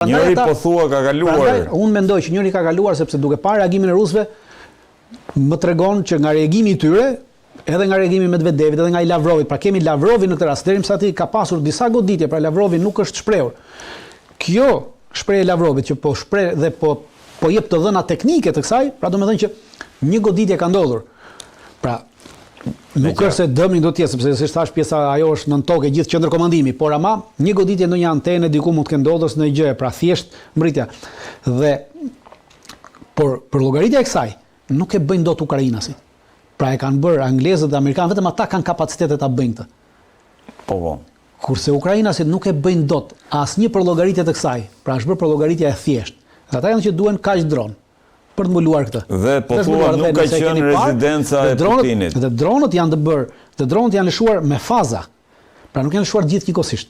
Njëri po thua ka kaluar. Unë mendoj që njëri ka kaluar sepse duke parë reagimin e rusëve më tregon që nga reagimi i tyre, edhe nga reagimi i Medvedevit, edhe nga i Lavrovit, pra kemi Lavrovin në këtë rast, deri sa ti ka pasur disa goditje, pra Lavrovi nuk është shprehur. Kjo shprehje e Lavrovit që po shpreh dhe po jep të dhëna teknike të kësaj, pra domethënë që një goditje ka ndodhur. Pra nuk është se dëmi do të jetë, sepse si thash pjesa ajo është nën tokë gjithë qendër komandimi, por ama një goditje në një antenë diku mund të kenë ndodhur në një gjë, pra thjesht mbritja. Dhe për llogaritja e kësaj nuk e bëjnë dot ukrainasit. Pra e kanë bërë anglezët dhe amerikanët, vetëm ata kanë kapacitetet ta bëjnë këtë. Po. Kurse ukrainasit nuk e bëjnë dot asnjë për llogaritje të kësaj. Pra është bërë për llogaritja e thjeshtë. Dhe ata janë që duhen kaq dron për të mbuluar këtë. Dhe po thua nuk ka qenë rezidenca e Putinit. Dhe dronët janë të bërë, dhe dronët janë lëshuar me faza. Pra nuk janë lëshuar gjithë njëkohësisht.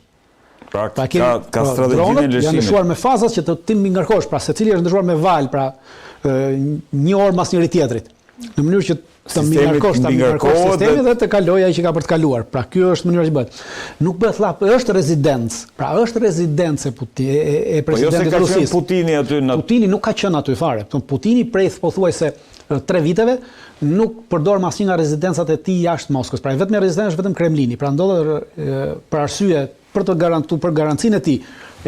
Pra ka strategjinë e lëshimit. Janë lëshuar me fazat që të mi ngarkosh, pra secili është ndryshuar me val, pra një orë mas njëri tjetrit. Në mënyrë që të mi ngarkosh sistemi dhe të kalojë ai që ka për të kaluar. Pra ky është mënyra që bëhet. Nuk bëhet thllap, është rezidencë. Pra është rezidencë e presidentit të Rusisë. Putini nuk ka qenë aty fare. Putini prej pothuajse 3 viteve nuk përdor asnjë nga rezidencat e tij jashtë Moskës. Pra vetëm rezidencë është vetëm Kremlini. Pra ndodhet për arsye për të garantuar për garancinë e tij,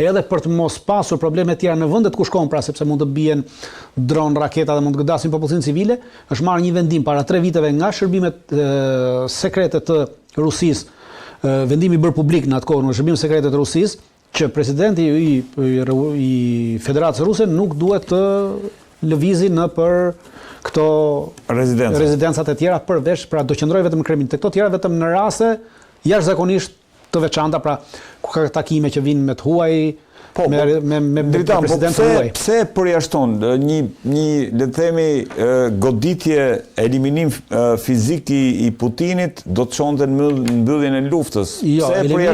edhe për të mos pasur probleme të tjera në vendet ku shkon, pra sepse mund të bien dron, raketa dhe mund të godasin popullsinë civile, është marrë një vendim para 3 viteve nga shërbimet sekrete të Rusisë, vendimi bërë publik në atë kohë në shërbimet sekrete të Rusisë, që presidenti i Federatës Ruse nuk duhet të lëvizi në për këto rezidencat e tjera përveç, pra do qëndroj vetëm në Kremlin, të këto tjera vetëm në raste jashtëzakonisht të veçanta, pra ku ka takime që vinë me të huaj, me presidentin huaj. Pse përjashton një le të themi goditje, eliminim fizik i Putinit do të çonte në mbylljen e luftës? Jo, eliminimi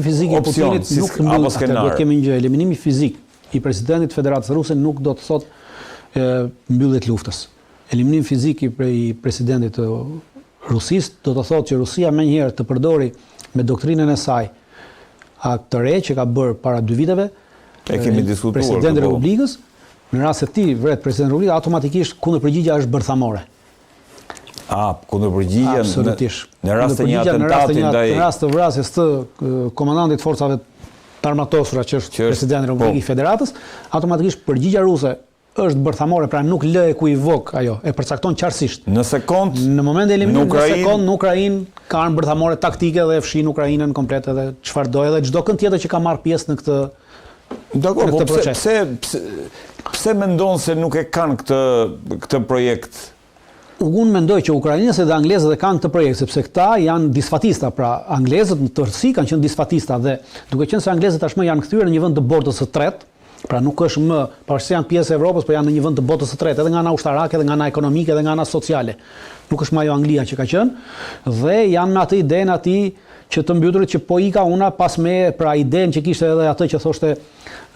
fizik i Putinit nuk mbyll atë, do të kemi një gjë, eliminimi fizik i presidentit të Federatës Ruse nuk do të thotë mbyllje të luftës. Eliminimi fizik i presidentit të Rusisë do të thotë që Rusia menjëherë të përdori me doktrinën e saj akt të re që ka bërë para 2 viteve presidenti i Republikës, në rast se ti vret presidenti i Republikës, automatikisht kundërpërgjigja është bërthamore. Kundërpërgjigja në rast të një atentati ndaj në rast të vrasjes të komandantit të forcave të armatosura që është presidenti i Republikës i Federatës, automatikisht përgjigja ruse është bërthamore, pra nuk lë ekuivok ajo, e përcakton qartësisht. Në moment e eliminimit në sekond në Ukrainë ka armë bërthamore taktike dhe fshin Ukrainën komplet edhe çfarë do, edhe çdo kënd tjetër që ka marrë pjesë në këtë proces. Pse mendon se nuk e kanë këtë projekt? Unë mendoj që ukrainësit dhe anglezët e kanë këtë projekt, sepse këta janë disfatista, pra anglezët në tërësi kanë qenë disfatista dhe duke qenë se anglezët tashmë janë kthyer në një vend të botës së tretë, pra nuk është më, pavarësisht se janë pjesë e Evropës, por janë në një vend të botës së tretë, edhe nga ana ushtarake, edhe nga ana ekonomike, edhe nga ana sociale. Nuk është më ajo Anglia që ka qenë, dhe janë me atë idenë atij që të mbyturit që po ika una pas me, pra idenë që kishte edhe atë që thoshte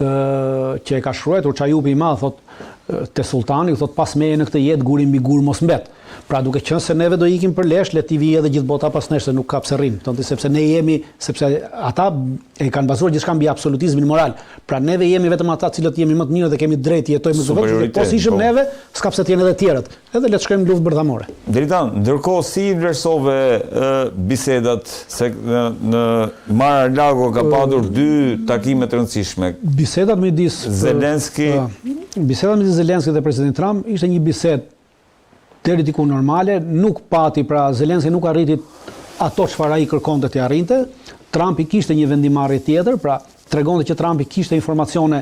që e ka shkruar Çajupi i Madh, thotë te sultani, thotë pas me në këtë jetë guri mbi gur mos mbet. Pra duke qenë se neve do ikim për lesh, le t'i vijë edhe gjithë bota pas nesh, se nuk ka pse rrim. Sepse ne jemi, sepse ata e kanë bazuar gjithçka mbi absolutizmin moral. Pra neve jemi vetëm ata cilët jemi më të mirë dhe kemi drejt të jetojmë me vetë, po si ishim neve, s'ka pse të jenë edhe tjerët. Edhe le të shkojmë në luftë bërthamore. Dritan, ndërkohë si vlerësove bisedat se në Mar-a-Lago ka padur 2 takime të rëndësishme. Bisedat midis Zelenski dhe presidenti Trump ishte një bisedë deri diku normale, nuk pati, pra Zelenski nuk arriti ato çfarë ai kërkonte të arrinte. Trumpi kishte një vendimarrje tjetër, pra tregonte që Trumpi kishte informacione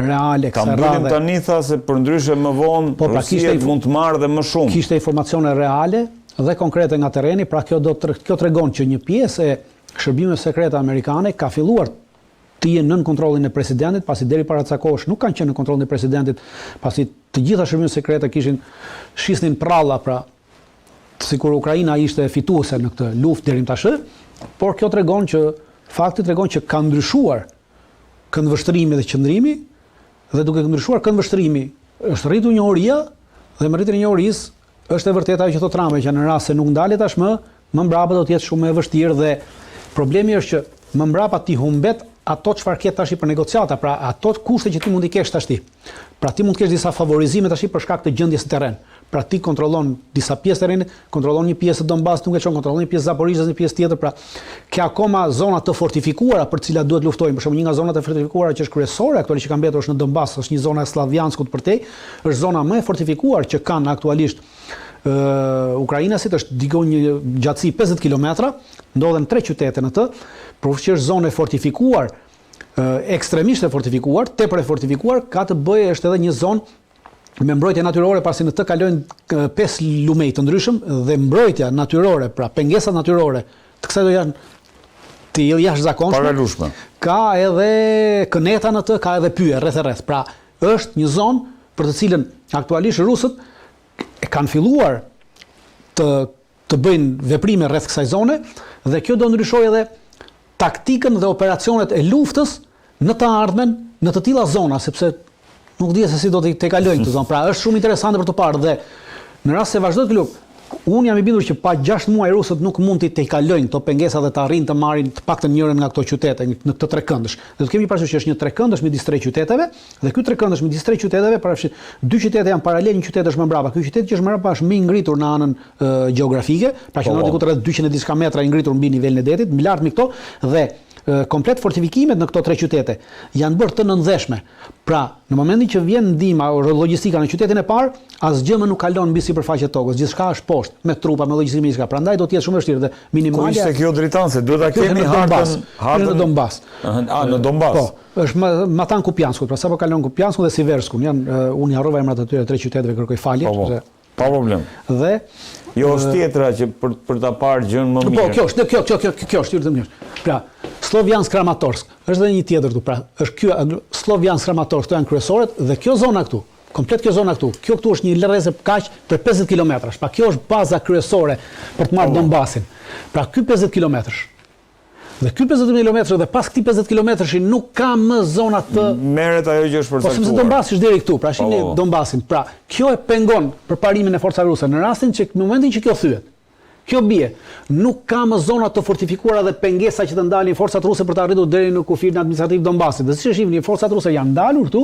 reale kësaj radhe. Kam tani tha se përndryshe më vonë Rusia mund të marrë dhe më shumë. Kishte informacione reale dhe konkrete nga terreni, pra kjo tregon që një pjesë e shërbimeve sekrete amerikane ka filluar të jenë nën kontrollin e presidentit, pasi deri para ca kohësh nuk kanë qenë në kontrollin e presidentit, pasi të gjitha shërbimet sekrete shisnin pralla, pra sikur Ukraina ishte fituese në këtë luftë deri tash, por kjo tregon që ka ndryshuar këndvështrimi dhe qëndrimi, dhe duke ndryshuar këndvështrimi, është rritur njohuria, dhe me rritjen e njohurisë është e vërtetë ajo që thotë Trumpi, që në rast se nuk ndalet tashmë, më mbrapa do të jetë shumë e vështirë dhe problemi është që më mbrapa ti humbet ato çfarë ke tash për negociata, pra ato kushte që ti mund i kesh tash ti. Pra ti mund të kesh disa favorizime tash për shkak të gjendjes së terren. Pra ti kontrollon disa pjesë të terrenit, kontrollon një pjesë të Donbasit, nuk e çon, kontrollon një pjesë Zaporizhës, një pjesë tjetër, pra ke akoma zona të fortifikuara për të cilat duhet luftojmë. Për shembull, një nga zonat e fortifikuara që është kryesore aktualisht që ka mbetur është në Donbas, është një zonë e Slavjanskut përtej, është zona më e fortifikuar që kanë aktualisht ukrainasit, është digon një gjatësi 50 kilometra, ndodhen 3 qytete në të, përveç që është zonë e fortifikuar, ekstremisht e fortifikuar, tepër e fortifikuar, ka të bëjë është edhe një zonë me mbrojtje natyrore, pasi në të kalojnë 5 lumej të ndryshëm dhe mbrojtja natyrore, pra pengesat natyrore, të kësaj do janë të jashtëzakonshme. Paralushme. Ka edhe këneta në të, ka edhe pyje rreth e rreth. Pra është një zonë për të cilën aktualisht rusët e kanë filluar të bëjnë veprime rreth kësaj zone dhe kjo do ndryshojë edhe taktikën dhe operacionet e luftës në të ardhmen në të tilla zona, sepse nuk di se si do të kalojnë këtë zonë. Pra është shumë interesante për të parë dhe në rast se vazhdojë të luftë, unë jam i bindur që pa 6 muaj rusët nuk mund të kalojnë këto pengesa dhe të arrijnë të marrin të paktën njërin nga këto qytete në këtë trekëndësh. Dhe të kemi parasysh që është një trekëndësh midis 3 qyteteve dhe ky trekëndësh midis 3 qyteteve parafshit 2 qytete janë paralel, një qytet është më mbrapa. Ky qytet që është më mbrapa është më i ngritur në anën gjeografike, pra që ndodhet diku rreth 200 diçka metra i ngritur mbi nivelin e detit, më lart me këto dhe komplet fortifikimet në këto 3 qytete janë bërë të nëndheshme. Pra, në momentin që vjen ndihma ose logjistika në qytetin e parë, asgjë më nuk kalon mbi sipërfaqen e tokës, gjithçka është poshtë, me trupa, me logjistikë, me gjithçka. Prandaj do të jetë shumë vështirë dhe minimalja. Ku ishte kjo dritanse? Duhet ta kemi hartën në Donbas. Në Donbas. Po, është Matan Kupianskut, pra sapo kalon Kupianskun dhe Siverskun. Unë harrova emrat atyre 3 qyteteve, kërkoj falje. Pa problem. Dhe jo është tjetra që për ta parë gjën më mirë. Po, kjo është tjetër mirë. Pra, Slovjansk Kramatorsk, është edhe një tjetër këtu, pra, është ky Slovjansk Kramatorsk, këto janë kryesorët dhe kjo zona këtu, komplet kjo zona këtu. Kjo këtu është një lërrezë kaq për 50 kilometrash. Pra kjo është baza kryesore për të marrë Donbasin. Pra ky 50 kilometrash. Dhe ky 50 kilometra dhe pas këtij 50 kilometrashi nuk ka më zona të merret ajo që është përcaktuar. Po sepse Donbasi është deri këtu, pra shihni Donbasin. Pra kjo e pengon përparimin e forcave ruse. Në rastin që në momentin që kjo thyet, kjo bie, nuk ka më zona të fortifikuara dhe pengesa që të ndalin forcat ruse për të arritur deri në kufirin administrativ Donbasit. Dhe siç e shihni, forcat ruse janë ndalur këtu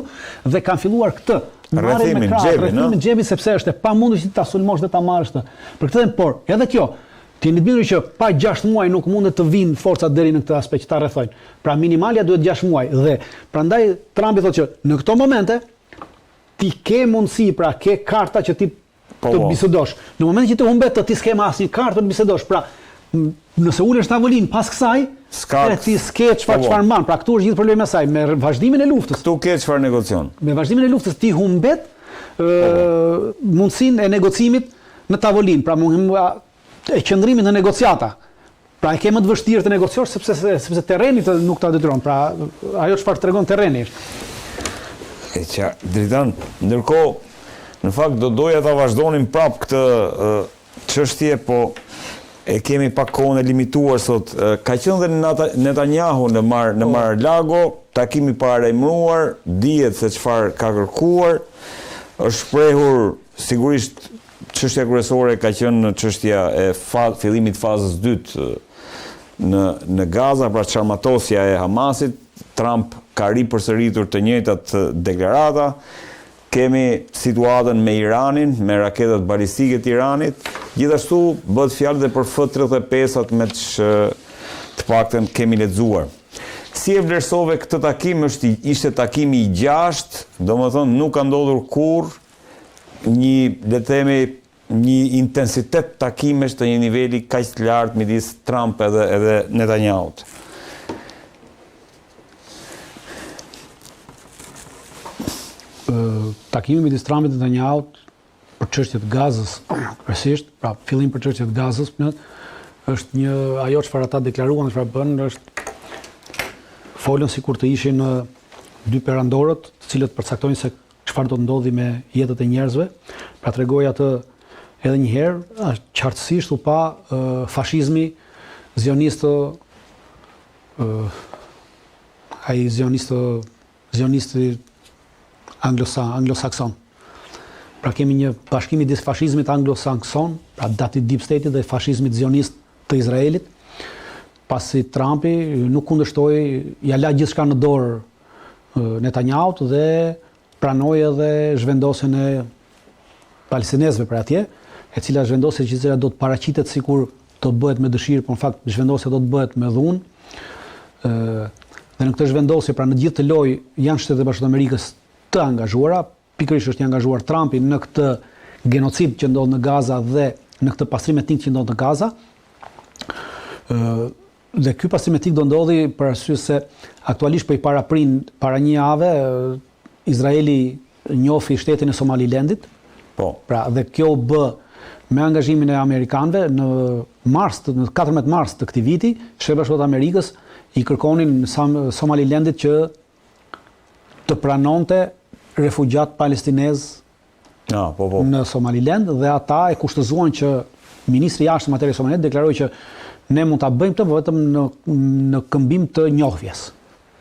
dhe kanë filluar këtë rrethimin xhepi sepse është e pamundur që ta sulmosh dhe ta marrësh të. Për këtë, por edhe kjo ti jeni të bindur që pa 6 muaj nuk mundet të vinë forcat deri në këtë aspekt që ta rrethojnë. Pra minimalja duhet 6 muaj dhe prandaj Trumpi thotë që në këto momente ti ke mundësi, pra ke karta që ti të bisedosh. Në momentin që të humbet ti s'ke asnjë kartë të bisedosh. Pra nëse ulesh tavolinë pas kësaj, ti s'ke çfarë mban. Pra këtu është gjithë problemi me saj, me vazhdimin e luftës. Këtu ke çfarë negocion. Me vazhdimin e luftës ti humbet mundësinë e negocimit në tavolinë. Pra e qëndrimit në negociata. Pra e ke më të vështirë të negociosh sepse terreni nuk ta detyron. Pra ajo çfarë tregon terreni. Dritan, ndërkohë në fakt do doja ta vazhdonim prap këtë çështje, po e kemi pak kohën e limituar sot. Ka qenë dhe Netanyahu në Mar-a-Lago, takimi paralajmëruar, dihet se çfarë ka kërkuar, është shprehur sigurisht çështja kryesore ka qenë çështja e fillimit fazës 2 në Gaza, pra çarmatosja e Hamasit. Trump ka ripërsëritur të njëjtat deklarata. Kemi situatën me Iranin, me raketat balistike të Iranit. Gjithashtu bëhet fjalë dhe për F-35-at me të paktën kemi lexuar. Si e vlerësove këtë takim? Ishte takimi i 6, domethënë nuk ka ndodhur kurrë një intensitet takimesh të një niveli kaq të lartë midis Trump edhe Netanyahut. Takimi midis Trumpit dhe Netanyahut për çështjet e Gazës, kryesisht, pra fillim për çështjet e Gazës, është një ajo çfarë ata deklaruan, çfarë bën, është folën sikur të ishin 2 perandorët, të cilët përcaktojnë se çfarë do të ndodhi me jetët e njerëzve. Pra tregoj atë edhe një herë, qartësisht u pa fashizmi zionist, ai zionist anglosakson. Pra kemi një bashkim midis fashizmit anglosakson, pra dati deep state dhe fashizmit zionist të Izraelit, pasi Trumpi nuk kundërshtoi, ja la gjithçka në dorë Netanyahu dhe pranoi edhe zhvendosjen e palestinezëve për atje, e cila zhvendosje që do të paraqitet sikur do të bëhet me dëshirë, por në fakt zhvendosja do të bëhet me dhunë. Dhe në këtë zhvendosje, pra në gjithë të lojë janë Shtetet e Bashkuara të Amerikës të angazhuara, pikërisht është i angazhuar Trumpi në këtë genocid që ndodh në Gaza dhe në këtë pastrim etnik që ndodh në Gaza. Dhe ky pastrim etnik do ndodhi për arsye se aktualisht para një jave Izraeli njofi shtetin e Somalilandit. Po. Pra dhe kjo u bë me angazhimin e amerikanëve në 14 mars të këtij viti, Shtetet e Bashkuara të Amerikës i kërkonin Somalilandit që të pranonte refugjat palestinez në Somaliland dhe ata e kushtëzuan që ministri i jashtëm atëherë i Somalilandit deklaroi që ne mund ta bëjmë këtë vetëm në këmbim të njohjes.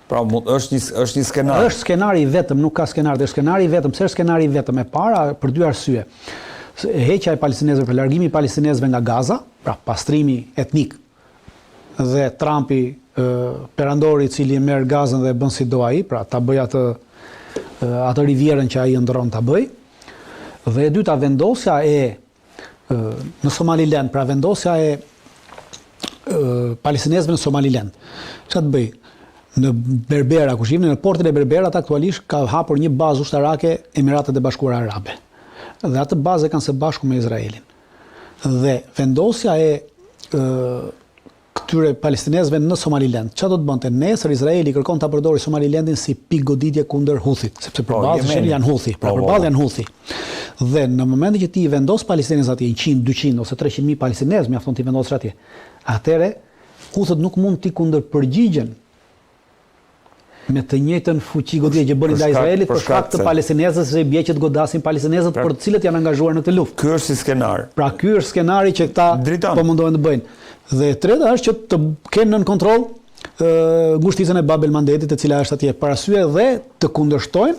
Pra është një skenar. Është skenari i vetëm, nuk ka skenar, është skenari i vetëm. Pse është skenari i vetëm? E para për dy arsye. Heqja e palestinezëve, për largimi i palestinezëve nga Gaza, pra pastrimi etnik. Dhe Trumpi, perandori i cili merr Gazën dhe bën si do ai, pra ta bëj atë rivierën që ai ndron ta bëj. Dhe e dyta, vendosja në Somaliland, pra vendosja e palestinezëve në Somaliland. Çfarë të bëj? Në Berbera, në portin e Berberat aktualisht ka hapur një bazë ushtarake Emiratet e Bashkuara Arabe. Dhe atë bazë kanë së bashku me Izraelin. Dhe vendosja e këtyre palestinezëve në Somaliland, çfarë do të bënte? Nesër Izraeli kërkon ta përdorë Somalilandin si pikë goditje kundër Huthit, sepse përballë janë Huthi, përballë janë Huthi. Dhe në momentin që ti vendos palestinezë atje 100, 200 ose 300.000 palestinezë, mjafton ti vendosësh atje. Atëherë Huthët nuk mund ti kundërpërgjigjen me të njëjtën fuqi goditje që bënin ndaj Izraelit për shkak të palestinezëve, se bie që të godasin palestinezët për të cilët janë angazhuar në këtë luftë. Ky është si skenar. Pra ky është skenari që këta po mundohen të bëjnë. Dhe e treta është që të kenë nën kontroll ngushticën e Bab el Mandetit, e cila është atje për arsye dhe të kundërshtojnë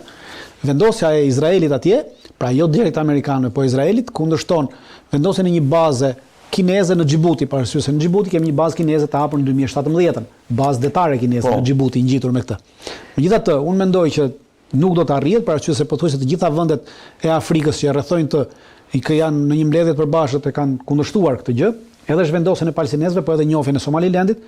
vendosja e Izraelit atje, pra jo direkt amerikanëve, po Izraelit kundërshton vendosjen e një baze kineze në Xhibuti, për arsye se në Xhibuti kemi një bazë kineze të hapur në 2017, bazë detare kineze në Xhibuti, ngjitur me këtë. Megjithatë, unë mendoj që nuk do të arrihet, për arsye se pothuajse të gjitha vendet e Afrikës që rrethojnë që janë në një mbledhje të përbashkët e kanë kundërshtuar këtë gjë, edhe zhvendosjen e palestinezëve, po edhe njohjen e Somalilandit,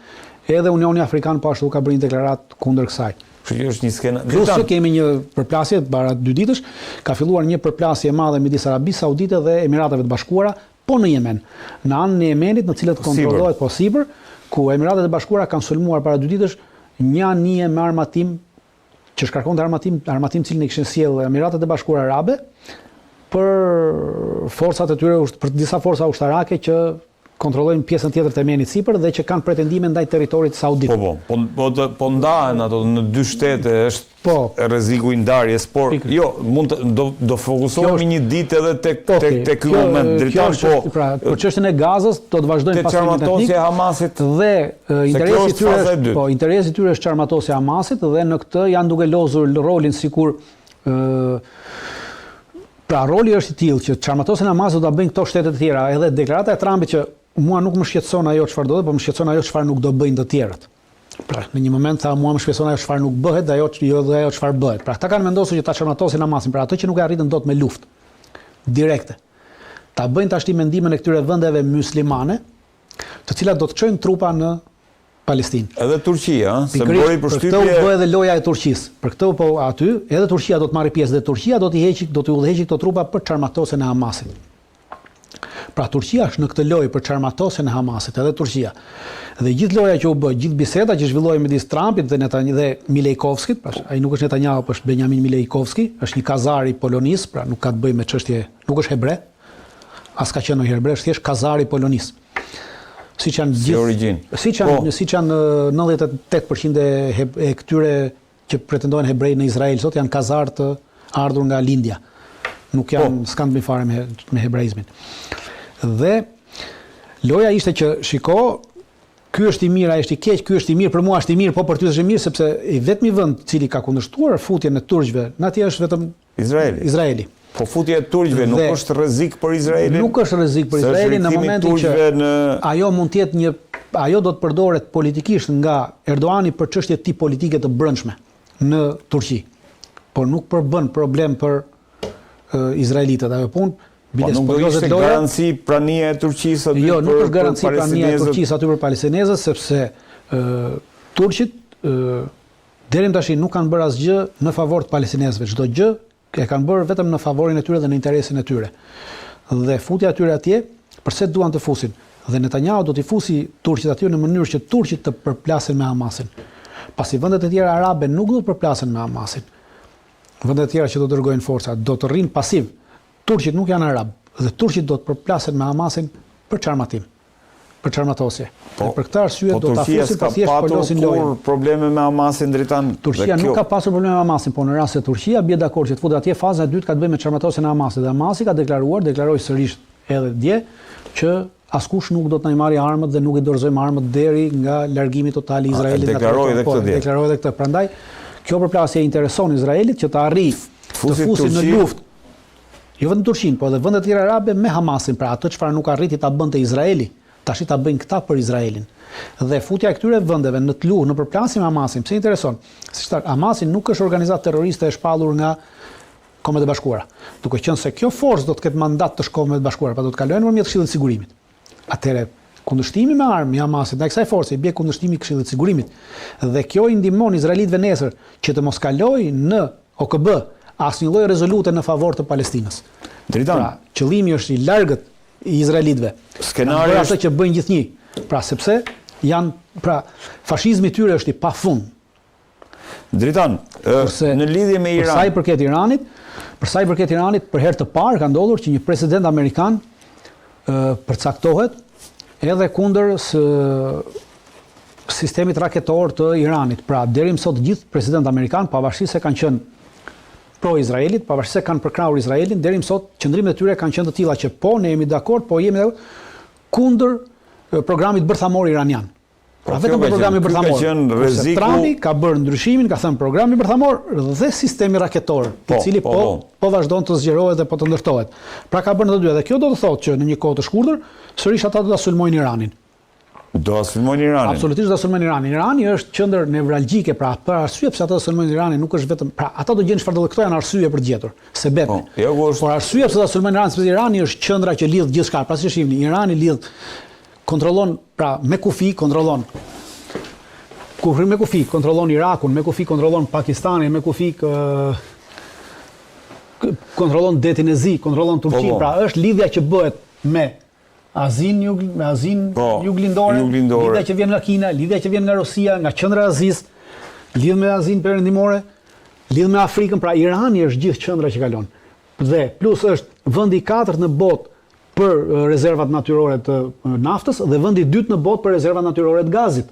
edhe Unioni Afrikan po ashtu ka bërë një deklaratë kundër kësaj. Kështu që është një skenar. Plus që kemi një përplasje para 2 ditësh, ka filluar një përplasje e madhe midis Arabisë Saudite dhe Emirateve të Bashkuara, po në Yemen, në anën e Yemenit, në cilët kontrollohet po sipër, ku Emiratet e Bashkuara kanë sulmuar para 2 ditësh një anije me armatim që shkarkonte armatim cilin e kishin sjellë Emiratet e Bashkuara Arabe për forcat e tyre, për disa forca ushtarake që kontrollojnë pjesën tjetër të Yemenit sipër dhe që kanë pretendime ndaj territorit saudit. Po ndahen ato në 2 shtete, është rreziku i ndarjes, por jo, do fokusohemi një ditë edhe tek ky moment dritan, po për çështjen e Gazës do të vazhdojmë pastrimin etnik e Hamasit dhe interesi i tyre është çarmatosja e Hamasit dhe në këtë janë duke lozur rolin sikur pra roli është i tillë që çarmatosjen e Hamasit do ta bëjnë këto shtete të tjera, edhe deklarata e Trumpit që mua nuk më shqetëson ajo çfarë do, por më shqetëson ajo çfarë nuk do bëjnë të tjerët. Pra, në një moment tha mua më shqetëson ajo çfarë nuk bëhet dhe ajo çfarë bëhet. Pra, ata kanë vendosur që ta çarmatosin Hamasin, pra ato që nuk e arritën dot me luftë direkte. Ta bëjnë tash mendimin e këtyre vendeve myslimane, të cilat do të çojnë trupa në Palestinë. Edhe Turqia, se bëri përshtypje. Për këtë u bë edhe loja e Turqisë. Për këtë po aty edhe Turqia do të marrë pjesë dhe Turqia do të udhëheqë këto trupa për çarmatosjen e Hamasit. Pra Turqia është në këtë lojë për çarmatosjen e Hamasit, edhe Turqia. Dhe gjithë loja që u bë, gjithë biseda që zhvilloi midis Trumpit dhe Milejkovskit, pra ai nuk është Netanyahu, por është Benjamin Milejkovski, është një kazar i Polonisë, pra nuk ka të bëjë me çështje, nuk është hebre, as ka qenë ndonjëherë hebre, është thjesht kazar i Polonisë. Siç janë gjithë, siç janë 98% e këtyre që pretendojnë hebrej në Izrael sot janë kazar të ardhur nga lindja. Nuk janë s'kan të bëjnë fare me hebraizmin. Dhe loja ishte që shiko, ky është i mirë, ai është i keq, ky është i mirë, për mua është i mirë, po për ty është i mirë sepse i vetmi vend cili ka kundërshtuar futjen e turqëve, natje është vetëm Izraeli. Po futja e turqëve nuk është rrezik për Izraelin? Nuk është rrezik për Izraelin në momentin që ajo mund të jetë një ajo do të përdoret politikisht nga Erdoani për çështje tip politike të brendshme në Turqi. Por nuk përbën problem për izraelitët. Ajo punë bides nuk do ishte garanci prania e Turqisë aty. Jo, nuk është garanci prania e Turqisë aty për palestinezët, sepse turqit deri tash nuk kanë bërë asgjë në favor të palestinezëve. Çdo gjë e kanë bërë vetëm në favorin e tyre dhe në interesin e tyre. Dhe futja atyre atje, përse duan të fusin? Dhe Netanyahu do t'i fusi turqit aty në mënyrë që turqit të përplasin me Hamasin. Pasi vendet e tjera arabe nuk do të përplasin me Hamasin. Vendet e tjera që do të dërgojnë forca do të rrinë pasiv. Turqit nuk janë arab dhe turqit do të përplasin me Hamasin për çarmatim, për çarmatosje. Dhe për këtë arsye do ta fusin thjesht po losin lojën. Kur probleme me Hamasin dritan. Turqia nuk ka pasur probleme me Hamasin, por në rast se Turqia bie dakord që të futet atje, faza e dytë ka të bëjë me çarmatosjen e Hamasit. Dhe Hamasi ka deklaroi sërish edhe dje që askush nuk do të na marrë armët dhe nuk i dorëzojmë armët deri nga largimi total i Izraelit nga territori. Deklaroi edhe këtë. Prandaj kjo përplasje intereson Izraelit që të arrijë të fusin në luftë. Jo vetëm Turqinë, por edhe vendet e tjera arabe me Hamasin, pra atë çfarë nuk arriti ta bënte Izraeli, tash ta bëjnë këta për Izraelin. Dhe futja e këtyre vendeve në të luhë, në përplasje me Hamasin, pse intereson? Siç thash, Hamasi nuk është organizatë terroriste e shpallur nga Kombet e Bashkuara. Duke qenë se kjo forcë do të ketë mandat të Kombeve të Bashkuara, pra do të kalojnë nëpërmjet Këshillit të Sigurimit. Atëherë kundërshtimi me armë i Hamasit ndaj kësaj force i bie kundërshtimi i Këshillit të Sigurimit. Dhe kjo i ndihmon izraelitëve nesër që të mos kalojë në OKB asnjë lloj rezolute në favor të Palestinës. Dritan. Pra, qëllimi është i largët i izraelitëve. Skenari është atë që bëjnë gjithnjë. Pra sepse fashizmi i tyre është i pafund. Dritan, në lidhje me Iran. Për sa i përket Iranit, për herë të parë ka ndodhur që një president amerikan përcaktohet edhe kundër sistemit raketor të Iranit. Pra, deri më sot gjithë presidentët amerikan, pavarësisht se kanë qenë pro-Izraelit, pavarësisht se kanë përkrahur Izraelin, deri më sot qëndrimet e tyre kanë qenë të tilla që po ne jemi dakord, po jemi kundër programit bërthamor iranian. Pra vetëm për programi bërthamor. Trumpi ka bërë ndryshimin, ka thënë programi bërthamor dhe sistemi raketor, i cili po vazhdon të zgjerohet dhe po të ndërtohet. Pra ka bërë në të dy dhe kjo do të thotë që në një kohë të shkurtër sërish ata do ta sulmojnë Iranin. Do ta sulmojnë Iranin. Absolutisht do ta sulmojnë Iranin. Irani është qendër nevralgjike, pra për arsye pse ata do sulmojnë Iranin nuk është vetëm, pra ata do gjejnë çfarë do këto janë arsye për të gjetur, sebete. Por arsyeja pse ta sulmojnë Iranin, sepse Irani është qendra që lidh gjithçka. Pra si shihni, Irani lidh, kontrollon, pra me kufi kontrollon. Me kufi kontrollon Irakun, me kufi kontrollon Pakistanin, me kufi kontrollon detin e Zi, kontrollon Turqinë. Pra është lidhja që bëhet me Azinë juglindore, lidhja që vjen nga Kina, lidhja që vjen nga Rusia, nga qendra e Azisë, lidh me Azinë perëndimore, lidh me Afrikën, pra Irani është gjithë qendra që kalon. Dhe plus është vendi i katërt në botë për rezervat natyrore të naftës dhe vendi i dytë në botë për rezervat natyrore të gazit.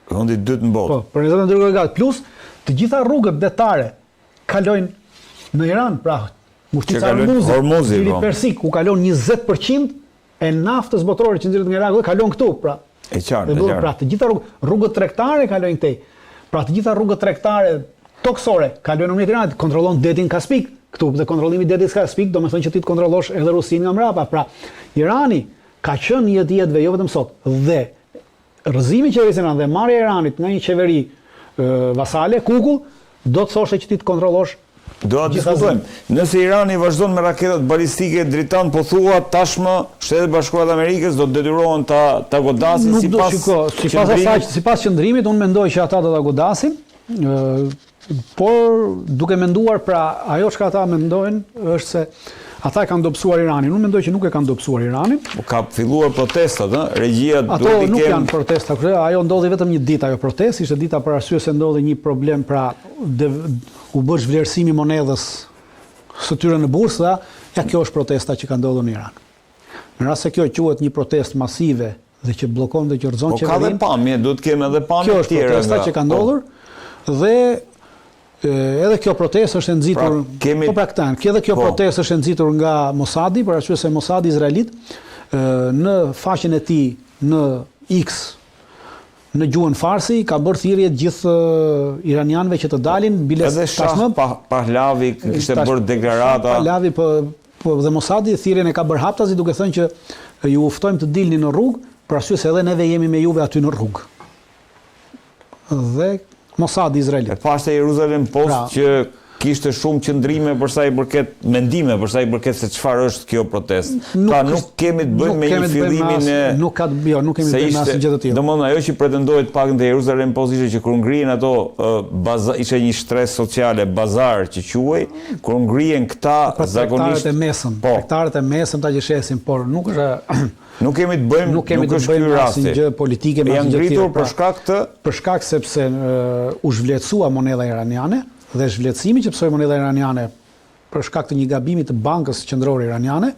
Vendi i dytë në botë. Po, për rezervat natyrore të gazit, plus të gjitha rrugët detare kalojnë në Iran, pra Mushtica Hormuzi, Persik, ku kalon 20% e naftës botërore që nxirret nga Iraku kalon këtu, pra. E qartë, e qartë. Pra të gjitha rrugët tregtare kalojnë këtej. Pra të gjitha rrugët tregtare toksore kalojnë në Iran, kontrollon detin Kaspik këtu, dhe kontrollimi i detit Kaspik do të thonë që ti të kontrollosh edhe Rusinë nga mbrapa. Pra Irani ka qenë jetëve jo vetëm sot, dhe rrëzimi i qeverisë Iran dhe marrja e Iranit nga një qeveri vasale, kukull, do të thoshte që ti të kontrollosh. Do të diskutojmë. Nëse Irani vazhdon me raketat balistike dritan, po thua tashmë Shtetet Bashkuara të Amerikës do të detyrohen ta godasin sipas qëndrimit, unë mendoj që ata do ta godasin, por duke menduar, pra ajo çka ata mendojnë është se ata e kanë dobësuar Iranin. Unë mendoj që nuk e kanë dobësuar Iranin. Ka filluar protestat, regjia duhet të kenë. Ato nuk janë protesta, ajo ndodhi vetëm një ditë ajo protestë, ishte dita për arsye se ndodhi një problem, pra u bë vlerësimi i monedhës së tyre në bursë, ja kjo është protesta që ka ndodhur në Iran. Në rast se kjo quhet një protestë masive dhe që bllokon dhe që rrezon qeverinë. Po ka dhe pamje, duhet të kemi edhe pamje të tjera. Kjo është protesta që ka ndodhur dhe edhe kjo protestë është nxitur kjo protestë është nxitur nga Mossadi, për arsye se Mossadi izraelit në faqen e tij në X në gjuhën farsi ka bërë thirrje gjithë iranianëve që të dalin biles tashmë. Pahlavi kishte bërë deklarata. Pahlavi dhe Mossadi thirrjen e ka bërë haptazi duke thënë që ju uftojmë të dilni në rrugë për arsye se edhe neve jemi me juve aty në rrugë. Dhe Mossad i Izraelit. E pashte Jerusalem Post që kishte shumë qëndrime për sa i përket mendime, për sa i përket se çfarë është kjo protestë. Pra nuk kemi të bëjmë me një fillimin e nuk kemi të bëjmë me asnjë gjë të tillë. Domethënë ajo që pretendohet pakën te Jerusalem Post ishte që kur ngrihen ato ishte një stres sociale, bazar që quhej, kur ngrihen këta zakonisht tregtarët e mesëm ta që shesin, por nuk është nuk kemi të bëjmë, nuk është ky rasti. Asnjë gjë politike me asnjë gjë tjetër. Janë ngritur për shkak të për shkak sepse u zhvletësua monedha iraniane dhe zhvletësimi që psoi monedha iraniane për shkak të një gabimi të bankës qendrore iraniane,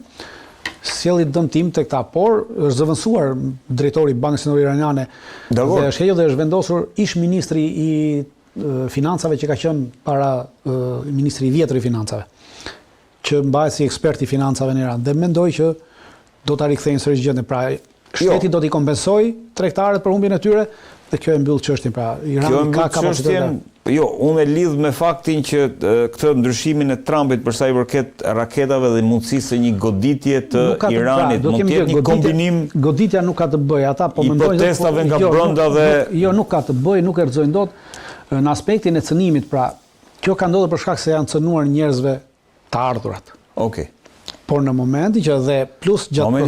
sjelli dëmtim tek ta, por është zëvendësuar drejtori i Bankës Qendrore Iraniane dhe është hequr dhe është vendosur ish ministri i financave që ka qenë para ministri i vjetër i financave, që mbahet si ekspert i financave në Iran, dhe mendoj që do ta rikthejnë sërish gjendjen. Pra, shteti do t'i kompensojë tregtarët për humbjen e tyre dhe kjo e mbyll çështjen. Pra, Irani ka kapacitet. Jo, unë e lidh me faktin që këtë ndryshimin e Trumpit për sa i përket raketave dhe mundësisë së një goditje të Iranit, mund të jetë një kombinim. Goditja nuk ka të bëjë, ata po mendojnë protestave nga brenda dhe jo, nuk ka të bëjë, nuk e rrezojnë dot në aspektin e cënimit. Pra, kjo ka ndodhur për shkak se janë cënuar njerëzve të ardhurat. Okej. Por në momentin që dhe plus gjatë